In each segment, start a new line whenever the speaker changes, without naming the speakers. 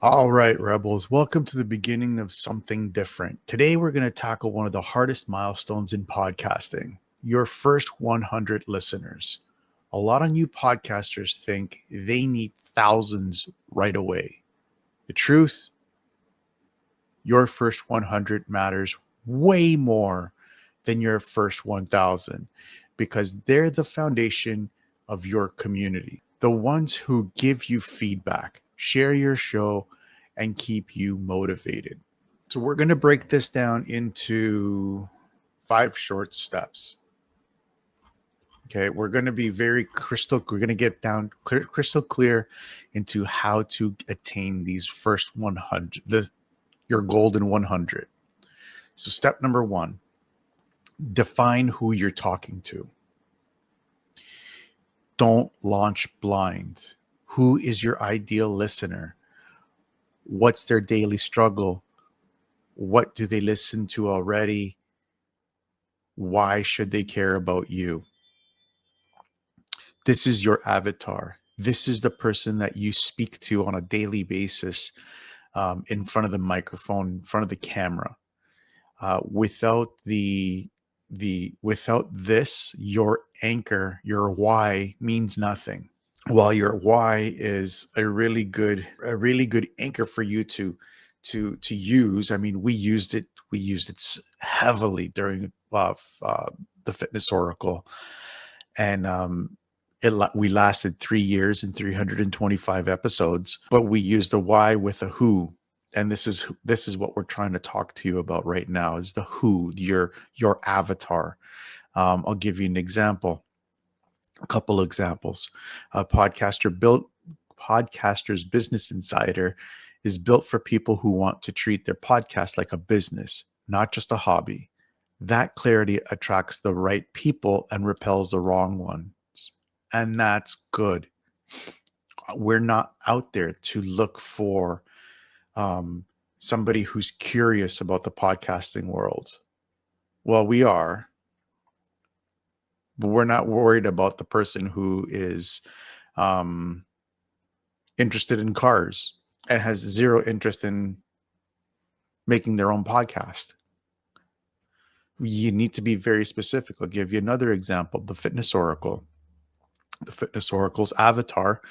All right, Rebels, welcome to the beginning of something different. Today, we're going to tackle one of the hardest milestones in podcasting, your first 100 listeners. A lot of new podcasters think they need thousands right away. The truth, your first 100 matters way more than your first 1,000 because they're the foundation of your community. The ones who give you feedback, share your show, and keep you motivated. So, we're going to break this down into 5 short steps. Okay, we're going to be we're going to get down crystal clear into how to attain these first 100, your golden 100. So, step number 1, define who you're talking to. Don't launch blind. Who is your ideal listener? What's their daily struggle? What do they listen to already? Why should they care about you? This is your avatar. This is the person that you speak to on a daily basis, in front of the microphone, in front of the camera. Without this, your anchor, your why means nothing. While your why is a really good anchor for you to use. I mean, we used it heavily during the Fitness Oracle, and we lasted 3 years and 325 episodes, but we used the why with a who. And this is what we're trying to talk to you about right now, is the who, your avatar. I'll give you an example, a couple examples. Podcaster's Business Insider is built for people who want to treat their podcast like a business, not just a hobby. That clarity attracts the right people and repels the wrong ones. And that's good. We're not out there to look for somebody who's curious about the podcasting world. Well, we are, but we're not worried about the person who is interested in cars and has zero interest in making their own podcast. You need to be very specific. I'll give you another example. The Fitness Oracle. The Fitness Oracle's avatar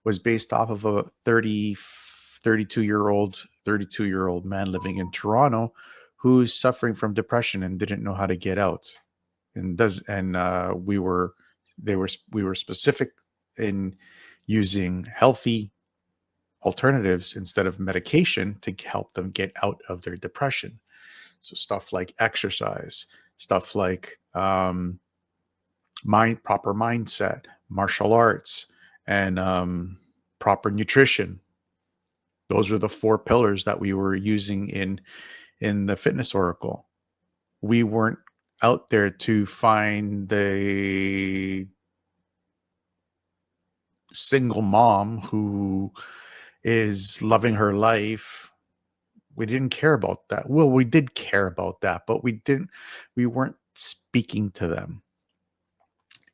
was based off of a 32-year-old man living in Toronto who's suffering from depression and didn't know how to get out. We were specific in using healthy alternatives instead of medication to help them get out of their depression. So stuff like exercise, stuff like proper mindset, martial arts, and proper nutrition. Those are the 4 pillars that we were using in the Fitness Oracle. We weren't out there to find the single mom who is loving her life. We didn't care about that. Well, we did care about that, but we weren't speaking to them.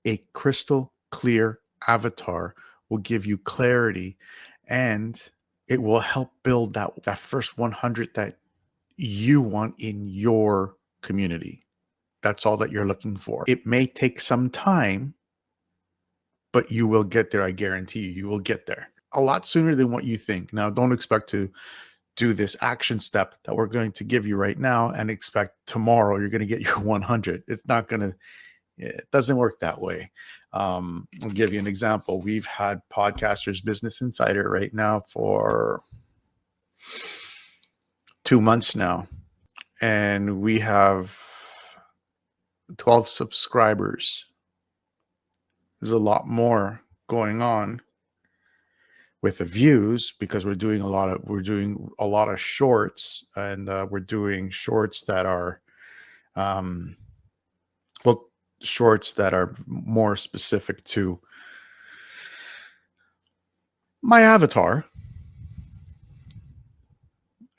A crystal clear avatar will give you clarity, and it will help build that first 100 that you want in your community. That's all that you're looking for. It may take some time, but you will get there. I guarantee you will get there a lot sooner than what you think. Now, don't expect to do this action step that we're going to give you right now and expect tomorrow you're going to get your 100. It doesn't work that way. I'll give you an example. We've had Podcasters Business Insider right now for 2 months now, and we have 12 subscribers. There's a lot more going on with the views because we're doing a lot of shorts, and we're doing shorts that are shorts that are more specific to my avatar.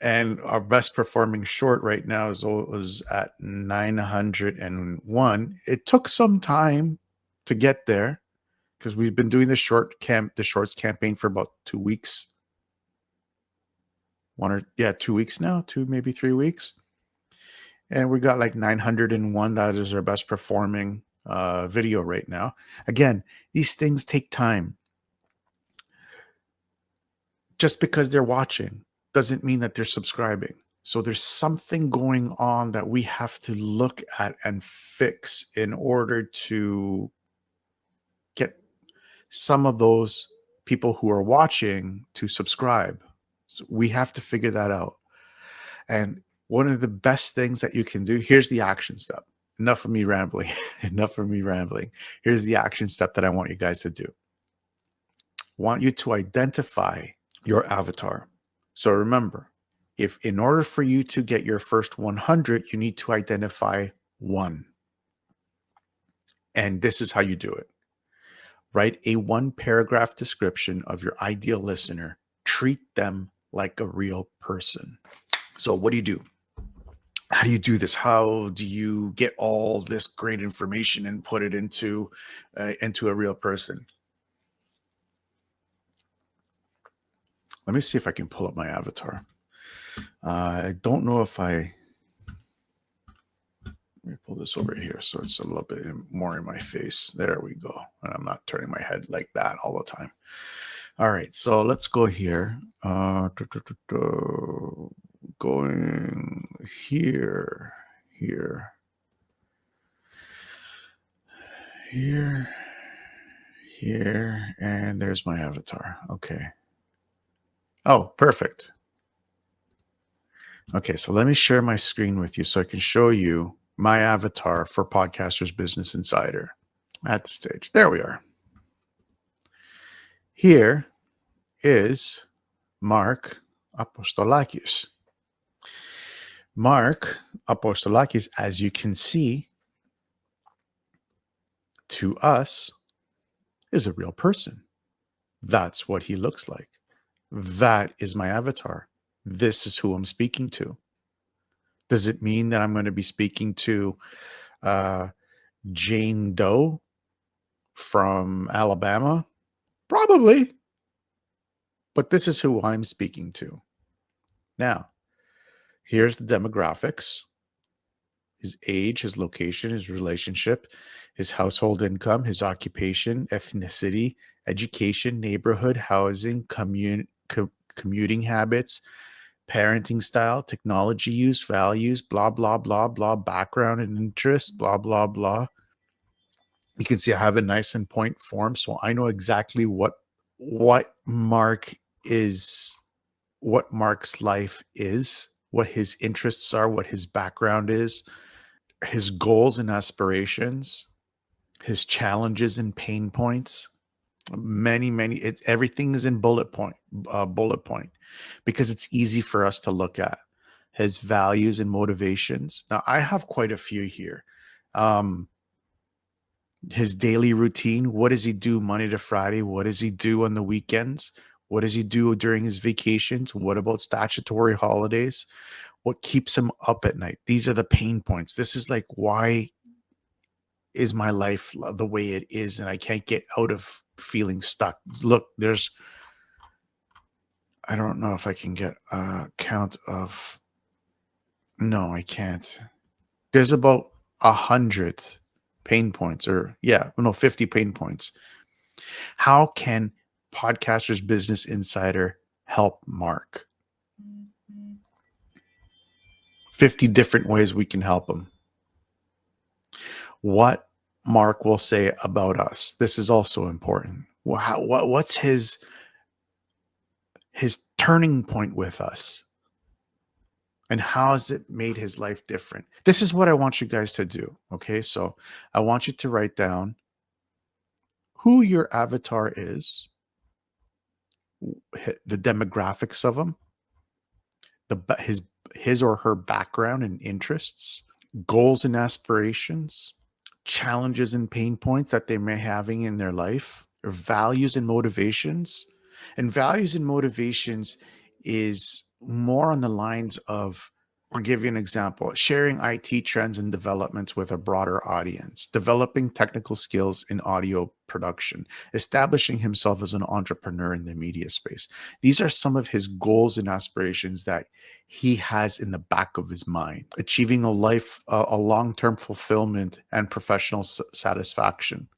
And our best performing short right now is at 901. It took some time to get there because we've been doing the shorts campaign for about 2 weeks. 2 weeks now, maybe 3 weeks. And we got like 901. That is our best performing video right now. Again, these things take time. Just because they're watching doesn't mean that they're subscribing. So there's something going on that we have to look at and fix in order to get some of those people who are watching to subscribe. So we have to figure that out. And one of the best things that you can do, here's the action step. Enough of me rambling. Enough of me rambling. Here's the action step that I want you guys to do. I want you to identify your avatar. So remember, if in order for you to get your first 100, you need to identify one. And this is how you do it. Write a 1-paragraph description of your ideal listener. Treat them like a real person. So what do you do? How do you do this? How do you get all this great information and put it into a real person? Let me see if I can pull up my avatar. I don't know if let me pull this over here so it's a little bit more in my face. There we go. And I'm not turning my head like that all the time. All right, so let's go here. Going here, and there's my avatar. Okay. Oh, perfect. Okay, so let me share my screen with you so I can show you my avatar for Podcasters Business Insider at the stage. There we are. Here is Mark Apostolakis. Mark Apostolakis, as you can see, to us, is a real person. That's what he looks like. That is my avatar. This is who I'm speaking to. Does it mean that I'm going to be speaking to Jane Doe from Alabama? Probably. But this is who I'm speaking to. Now, here's the demographics. His age, his location, his relationship, his household income, his occupation, ethnicity, education, neighborhood, housing, commuting habits, parenting style, technology use, values, blah, blah, blah, blah, background and interest, blah, blah, blah. You can see I have a nice and point form, so I know exactly what Mark is, what Mark's life is, what his interests are, what his background is, his goals and aspirations, his challenges and pain points. Everything is in bullet point, because it's easy for us to look at his values and motivations. Now, I have quite a few here. His daily routine. What does he do Monday to Friday? What does he do on the weekends? What does he do during his vacations? What about statutory holidays? What keeps him up at night? These are the pain points. This is like, why is my life the way it is? And I can't get out of feeling stuck. Look, I don't know if I can get a count of, no, I can't. There's about 100 pain points 50 pain points. How can Podcasters Business Insider help Mark? 50 different ways we can help him. What Mark will say about us. This is also important. What's his turning point with us? And how has it made his life different? This is what I want you guys to do. Okay, so I want you to write down who your avatar is, the demographics of him, his or her background and interests, goals and aspirations, challenges and pain points that they may be having in their life, or values and motivations. And values and motivations is more on the lines of I'll give you an example. Sharing IT trends and developments with a broader audience, developing technical skills in audio production, establishing himself as an entrepreneur in the media space. These are some of his goals and aspirations that he has in the back of his mind. Achieving a long-term fulfillment and professional satisfaction.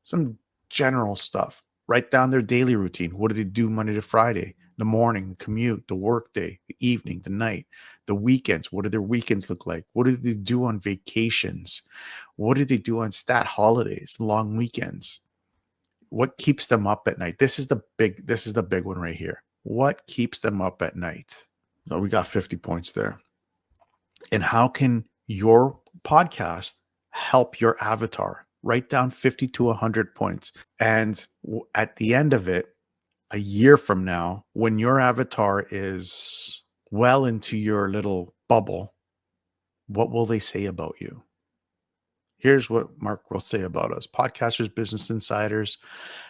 Some general stuff. Write down their daily routine. What do they do Monday to Friday? The morning, the commute, the workday, the evening, the night, the weekends. What do their weekends look like? What do they do on vacations? What do they do on stat holidays, long weekends? What keeps them up at night? This is the big one right here. What keeps them up at night? So we got 50 points there. And how can your podcast help your avatar? Write down 50 to 100 points. And at the end of it, a year from now, when your avatar is well into your little bubble, what will they say about you? Here's what Mark will say about us. Podcasters, business insiders,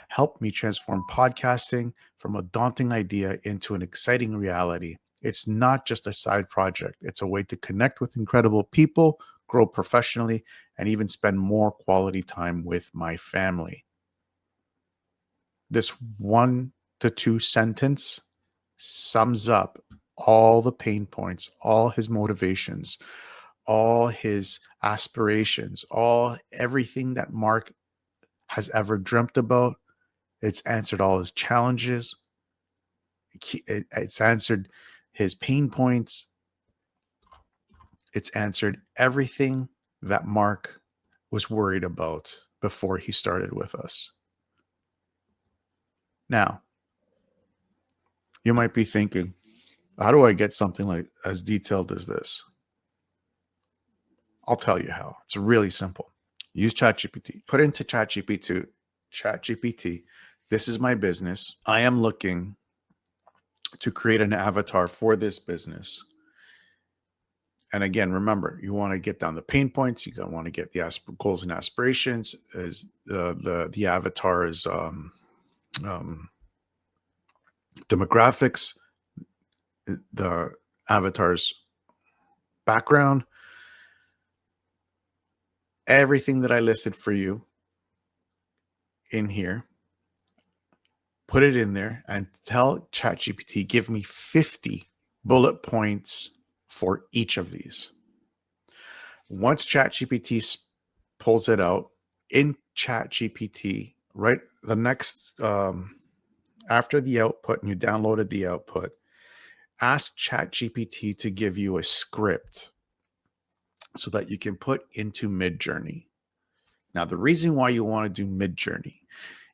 helped me transform podcasting from a daunting idea into an exciting reality. It's not just a side project. It's a way to connect with incredible people, grow professionally, and even spend more quality time with my family. This 1 to 2 sentence sums up all the pain points, all his motivations, all his aspirations, everything that Mark has ever dreamt about. It's answered all his challenges. It's answered his pain points. It's answered everything that Mark was worried about before he started with us. Now, you might be thinking, how do I get something like as detailed as this? I'll tell you how. It's really simple. Use ChatGPT. Put into ChatGPT, this is my business. I am looking to create an avatar for this business. And again, remember, you want to get down the pain points. You want to get the goals and aspirations. As the avatar is demographics, the avatar's background, everything that I listed for you in here. Put it in there and tell ChatGPT, give me 50 bullet points for each of these. Once ChatGPT pulls it out in ChatGPT, right? The next, after the output and you downloaded the output, ask ChatGPT to give you a script so that you can put into Midjourney. Now, the reason why you want to do Midjourney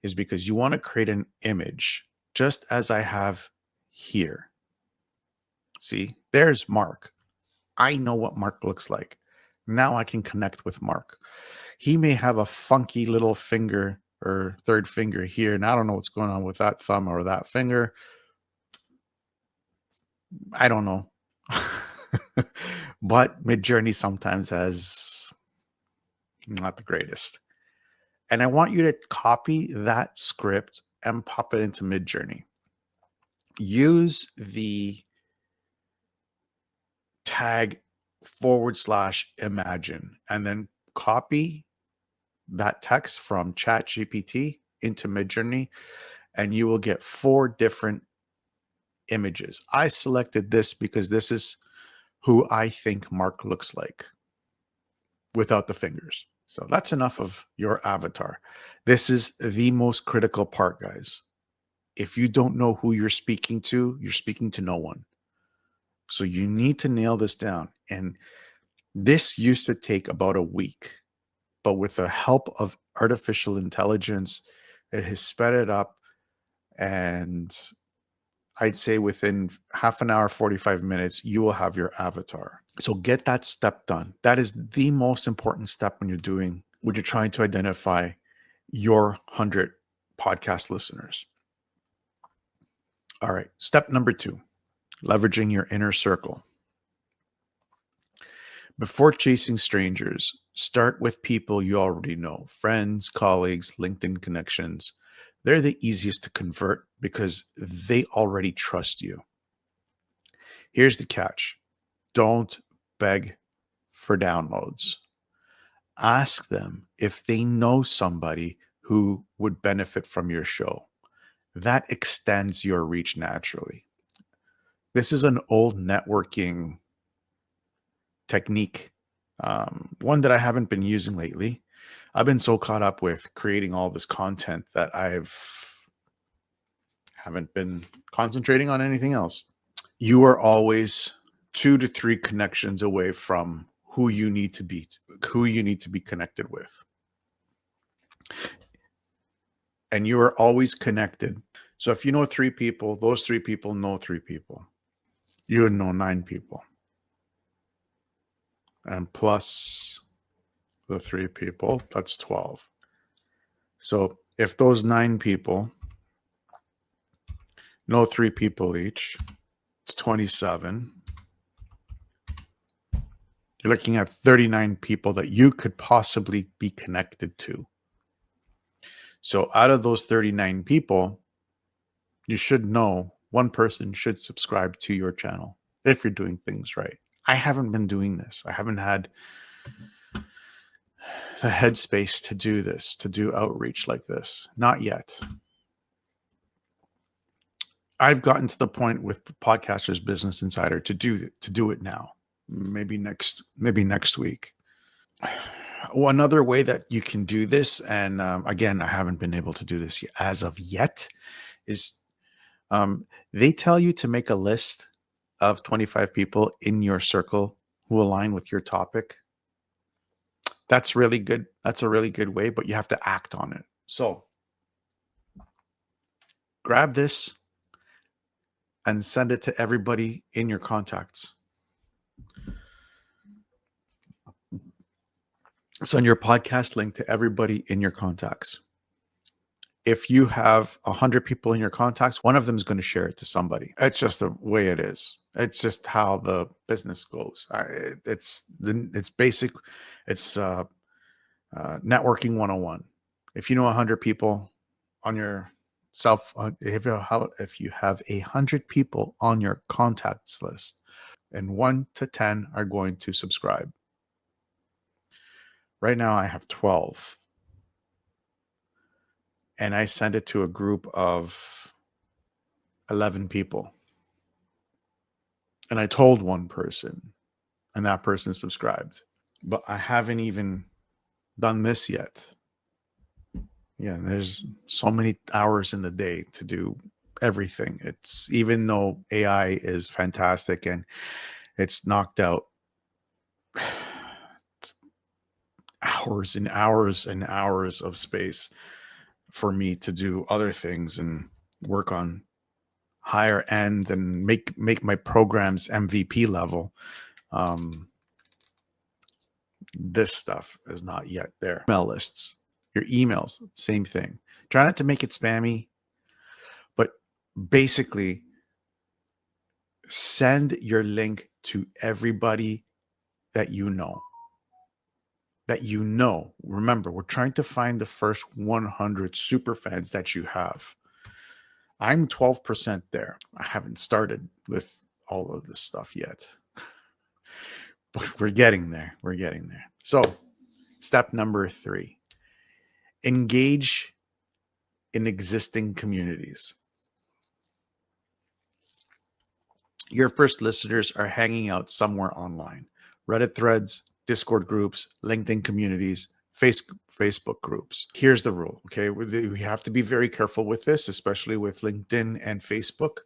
is because you want to create an image just as I have here. See, there's Mark. I know what Mark looks like. Now I can connect with Mark. He may have a funky little finger or third finger here, and I don't know what's going on with that thumb or that finger. I don't know. But Midjourney sometimes has not the greatest. And I want you to copy that script and pop it into Midjourney. Use the tag /imagine and then copy that text from ChatGPT into Midjourney, and you will get 4 different images. I selected this because this is who I think Mark looks like without the fingers. So that's enough of your avatar. This is the most critical part, guys. If you don't know who you're speaking to no one. So you need to nail this down. And this used to take about a week, but with the help of artificial intelligence, it has sped it up. And I'd say within half an hour, 45 minutes, you will have your avatar. So get that step done. That is the most important step when you're trying to identify your 100 podcast listeners. All right. Step number 2, leveraging your inner circle. Before chasing strangers, start with people you already know, friends, colleagues, LinkedIn connections. They're the easiest to convert because they already trust you. Here's the catch. Don't beg for downloads. Ask them if they know somebody who would benefit from your show. That extends your reach naturally. This is an old networking technique, one that I haven't been using lately. I've been so caught up with creating all this content that haven't been concentrating on anything else. You are always 2 to 3 connections away from who you need to be connected with. And you are always connected. So if you know 3 people, those 3 people know 3 people. You would know 9 people. And plus the 3 people, that's 12. So if those 9 people know 3 people each, it's 27. You're looking at 39 people that you could possibly be connected to. So out of those 39 people, you should know one person should subscribe to your channel if you're doing things right. I haven't been doing this. I haven't had the headspace to do this, to do outreach like this. Not yet. I've gotten to the point with Podcasters Business Insider to do it now. Maybe next week. Well, another way that you can do this, and again, I haven't been able to do this as of yet, is they tell you to make a list of 25 people in your circle who align with your topic. That's really good. That's a really good way, but you have to act on it. So grab this and send it to everybody in your contacts. Send your podcast link to everybody in your contacts. If you have 100 people in your contacts, one of them is going to share it to somebody. It's just the way it is. It's just how the business goes. It's basic. It's networking 101. If you know 100 people on your if you have 100 people on your contacts list, and 1 to 10 are going to subscribe. Right now I have 12. And I sent it to a group of 11 people. And I told one person, and that person subscribed. But I haven't even done this yet. Yeah, there's so many hours in the day to do everything. It's, even though AI is fantastic and it's knocked out hours and hours and hours of space for me to do other things and work on higher end and make my programs MVP level. This stuff is not yet there. Email lists, your emails, same thing. Try not to make it spammy, but basically send your link to everybody that you know. Remember, we're trying to find the first 100 super fans that you have. I'm 12% there. I haven't started with all of this stuff yet, but we're getting there. So step number 3, engage in existing communities. Your first listeners are hanging out somewhere online. Reddit threads, Discord groups, LinkedIn communities, Facebook groups. Here's the rule, okay? We have to be very careful with this, especially with LinkedIn and Facebook.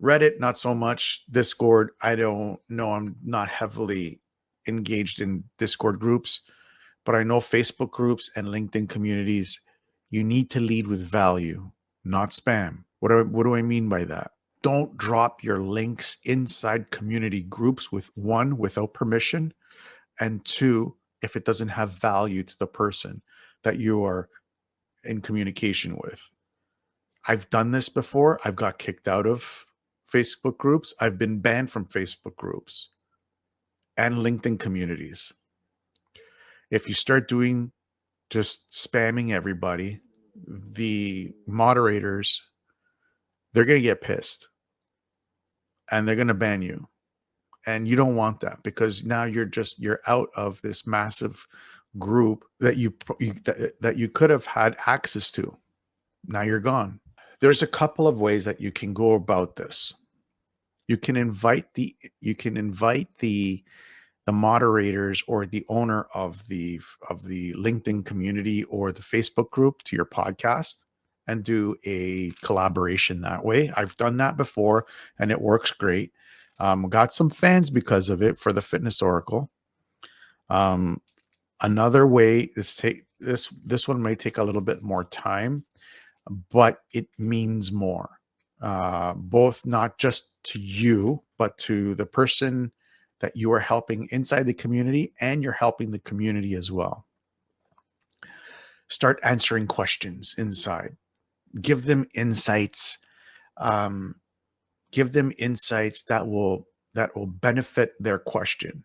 Reddit, not so much. Discord, I don't know. I'm not heavily engaged in Discord groups, but I know Facebook groups and LinkedIn communities, you need to lead with value, not spam. What do I mean by that? Don't drop your links inside community groups without permission, and 2, if it doesn't have value to the person that you are in communication with. I've done this before. I've got kicked out of Facebook groups. I've been banned from Facebook groups and LinkedIn communities. If you start doing just spamming everybody, the moderators, they're going to get pissed and they're going to ban you. And you don't want that, because now you're out of this massive group that that you could have had access to. Now you're gone. There's a couple of ways that you can go about this. You can invite the moderators or the owner of the LinkedIn community or the Facebook group to your podcast and do a collaboration that way. I've done that before and it works great. Got some fans because of it for the Fitness Oracle. Another way is this one may take a little bit more time, but it means more. Both not just to you, but to the person that you are helping inside the community, and you're helping the community as well. Start answering questions inside. Give them insights. Give them insights that will benefit their question.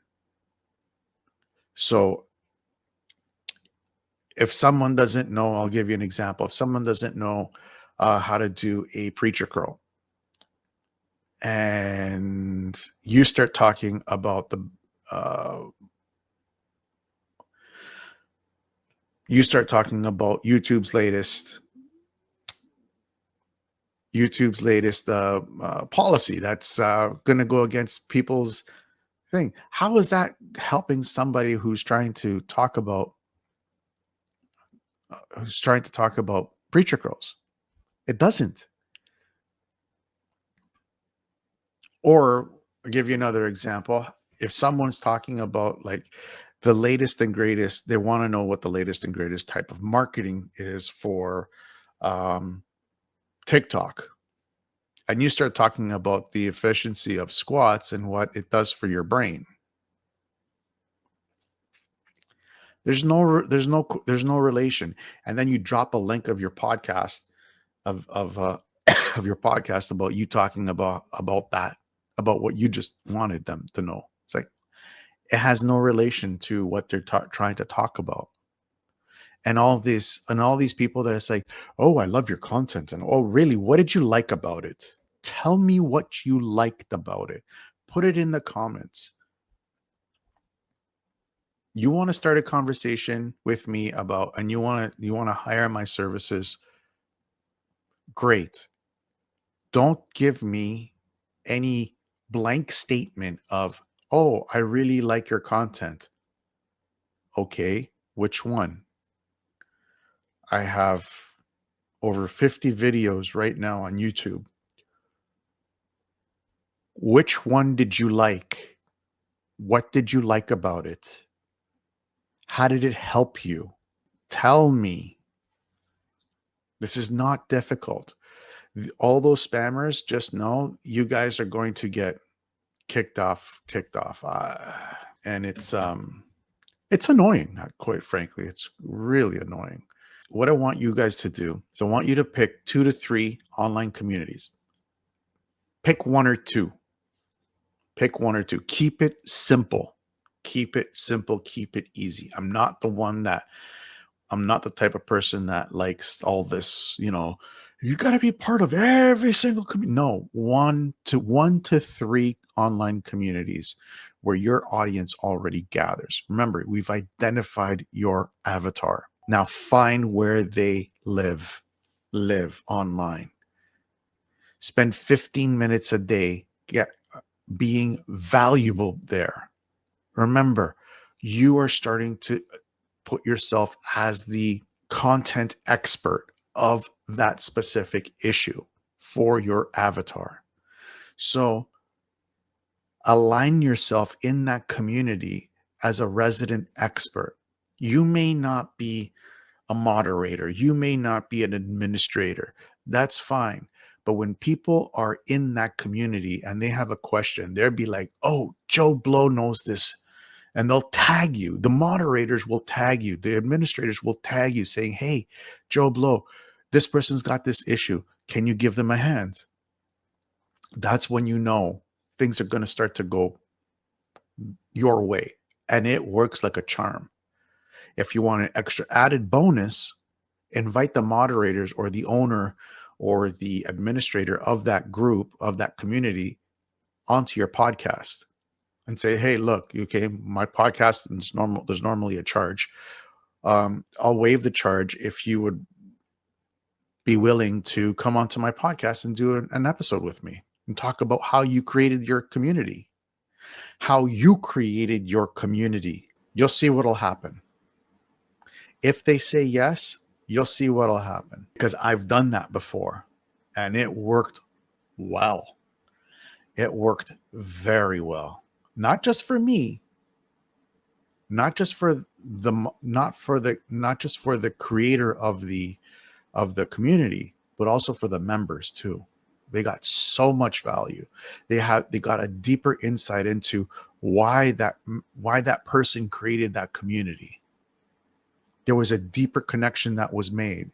So if someone doesn't know, I'll give you an example. If someone doesn't know how to do a preacher curl, and you start talking about YouTube's latest policy that's going to go against people's thing. How is that helping somebody who's trying to talk about preacher curls? It doesn't. Or I'll give you another example. If someone's talking about like the latest and greatest, they want to know what the latest and greatest type of marketing is for TikTok. And you start talking about the efficiency of squats and what it does for your brain. There's no relation. And then you drop a link of your podcast of of your podcast about you talking about what you just wanted them to know. It's like it has no relation to what they're trying to talk about. And all these people that it's like, oh, I love your content, and oh, really, what did you like about it? Tell me what you liked about it. Put it in the comments. You want to start a conversation with me about, and you want to hire my services. Great. Don't give me any blank statement of, oh, I really like your content. Okay, which one? I have over 50 videos right now on YouTube. Which one did you like? What did you like about it? How did it help you? Tell me. This is not difficult. All those spammers, just know you guys are going to get kicked off. And it's annoying, quite frankly. It's really annoying. What I want you guys to do is I want you to pick 2 to 3 online communities. Pick one or two. Keep it simple. Keep it easy. I'm not the type of person that likes all this, you got to be part of every single community. No, 1 to 3 online communities where your audience already gathers. Remember, we've identified your avatar. Now find where they live online. Spend 15 minutes a day being valuable there. Remember, you are starting to put yourself as the content expert of that specific issue for your avatar. So align yourself in that community as a resident expert. You may not be a moderator. You may not be an administrator. That's fine. But when people are in that community and they have a question, they'll be like, oh, Joe Blow knows this. And they'll tag you. The moderators will tag you. The administrators will tag you saying, hey, Joe Blow, this person's got this issue. Can you give them a hand? That's when you know things are going to start to go your way. And it works like a charm. If you want an extra added bonus, invite the moderators or the owner or the administrator of that group, of that community, onto your podcast. and say, hey, look, okay, my podcast is normal. There's normally a charge. I'll waive the charge if you would be willing to come onto my podcast and do an episode with me and talk about how you created your community. How you created your community. You'll see what'll happen. If they say yes, you'll see what'll happen, because I've done that before and it worked well. It worked very well. Not just for me, not just for the not just for the creator of the community, but also for the members too. They got so much value. They got a deeper insight into why that person created that community. There was a deeper connection that was made.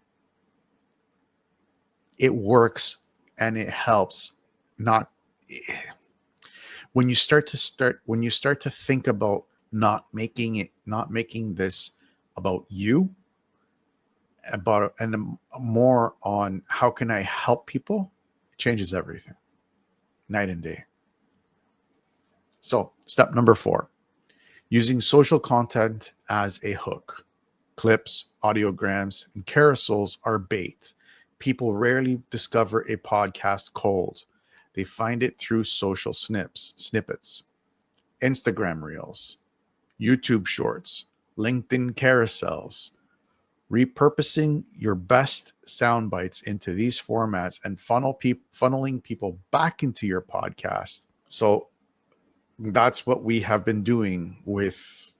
It works and it helps. Not when you start to think about not making this about you, about and more on how can I help people, it changes everything, night and day. So step number 4, using social content as a hook. Clips, audiograms, and carousels are bait. People rarely discover a podcast cold. They find it through social snippets, Instagram reels, YouTube shorts, LinkedIn carousels. Repurposing your best sound bites into these formats and funneling people back into your podcast. So that's what we have been doing with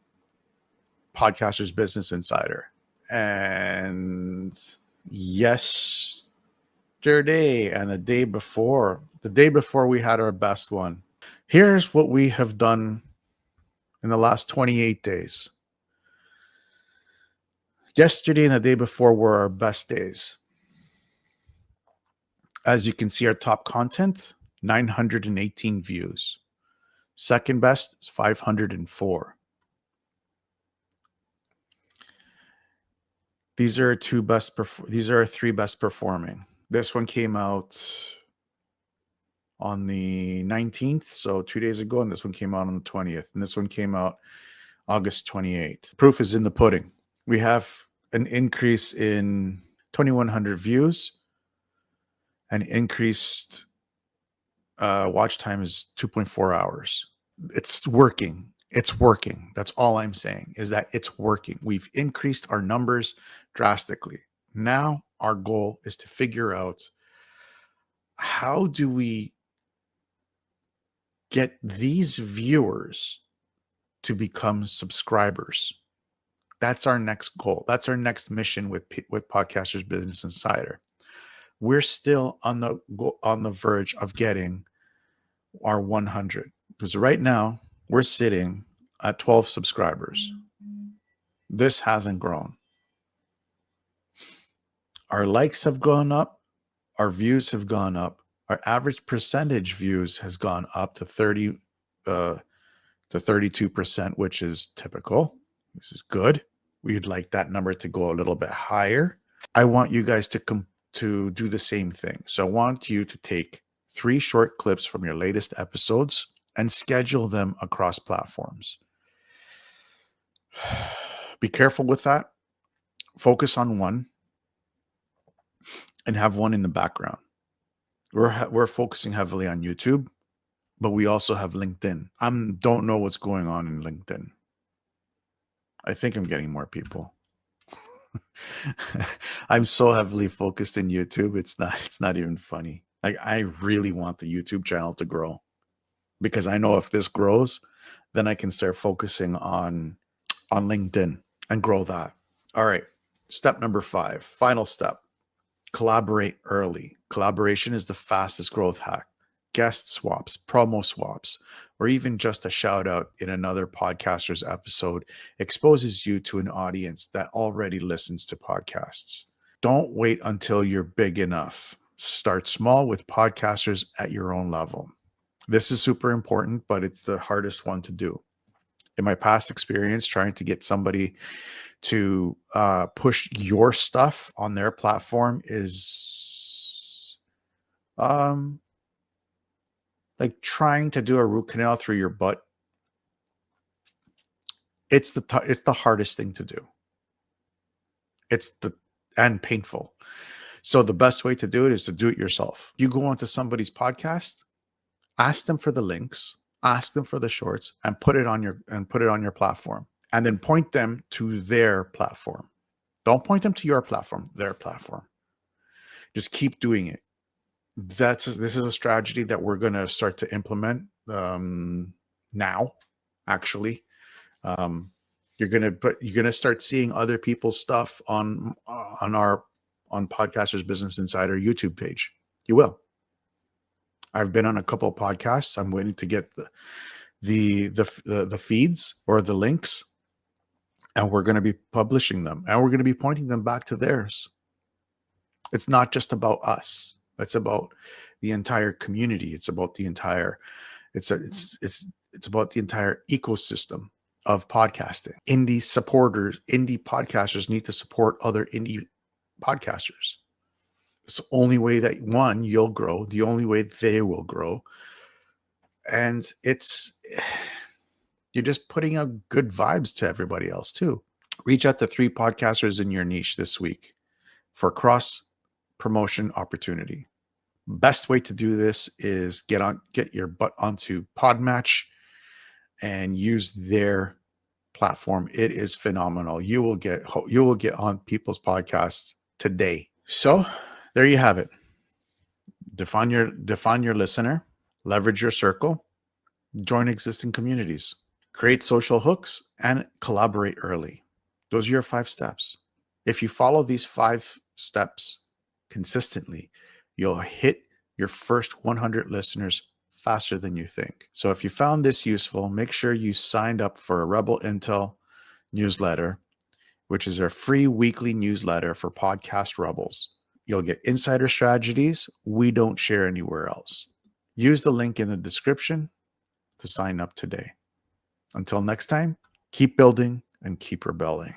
Podcasters Business Insider. And yesterday and the day before we had our best one. Here's what we have done in the last 28 days. Yesterday and the day before were our best days. As you can see, our top content, 918 views. Second best is 504. These are our 3 best performing. This one came out on the 19th, so 2 days ago, and this one came out on the 20th, and this one came out August 28th. Proof is in the pudding. We have an increase in 2,100 views, and increased watch time is 2.4 hours. It's working. It's working. That's all I'm saying, is that it's working. We've increased our numbers drastically. Now our goal is to figure out, how do we get these viewers to become subscribers? That's our next goal. That's our next mission with Podcasters Business Insider. We're still on the verge of getting our 100, because right now we're sitting at 12 subscribers. This hasn't grown. Our likes have gone up, our views have gone up, our average percentage views has gone up to 32%, which is typical. This is good. We'd like that number to go a little bit higher. I want you guys to do the same thing. So I want you to take 3 short clips from your latest episodes and schedule them across platforms. Be careful with that. Focus on one and have one in the background. We're focusing heavily on YouTube, but we also have LinkedIn. I don't know what's going on in LinkedIn. I think I'm getting more people. I'm so heavily focused in YouTube. It's not even funny. Like, I really want the YouTube channel to grow, because I know if this grows, then I can start focusing on LinkedIn and grow that. All right. Step number 5, final step. Collaborate early. Collaboration is the fastest growth hack. Guest swaps, promo swaps, or even just a shout out in another podcaster's episode exposes you to an audience that already listens to podcasts. Don't wait until you're big enough. Start small with podcasters at your own level. This is super important, but it's the hardest one to do. In my past experience, trying to get somebody to push your stuff on their platform is like trying to do a root canal through your butt. it's the hardest thing to do. And painful. So the best way to do it is to do it yourself. You go onto somebody's podcast, ask them for the links, ask them for the shorts, and put it on your platform. And then point them to their platform. Don't point them to your platform, their platform. Just keep doing it. This is a strategy that we're going to start to implement now. Actually, you're gonna start seeing other people's stuff on Podcasters Business Insider YouTube page. You will. I've been on a couple of podcasts. I'm waiting to get the feeds or the links, and we're going to be publishing them, and we're going to be pointing them back to theirs. It's not just about us. It's about the entire community. It's about the entire. It's about the entire ecosystem of podcasting. Indie podcasters need to support other indie podcasters. It's the only way that, one, you'll grow, the only way they will grow. And you're just putting out good vibes to everybody else too. Reach out to 3 podcasters in your niche this week for cross promotion opportunity. Best way to do this is get your butt onto Podmatch and use their platform. It is phenomenal. You will get on people's podcasts today. So there you have it. Define your listener, leverage your circle, join existing communities, create social hooks, and collaborate early. Those are your 5 steps. If you follow these 5 steps consistently, you'll hit your first 100 listeners faster than you think. So if you found this useful, make sure you signed up for a Rebel Intel newsletter, which is our free weekly newsletter for podcast rebels. You'll get insider strategies we don't share anywhere else. Use the link in the description to sign up today. Until next time, keep building and keep rebelling.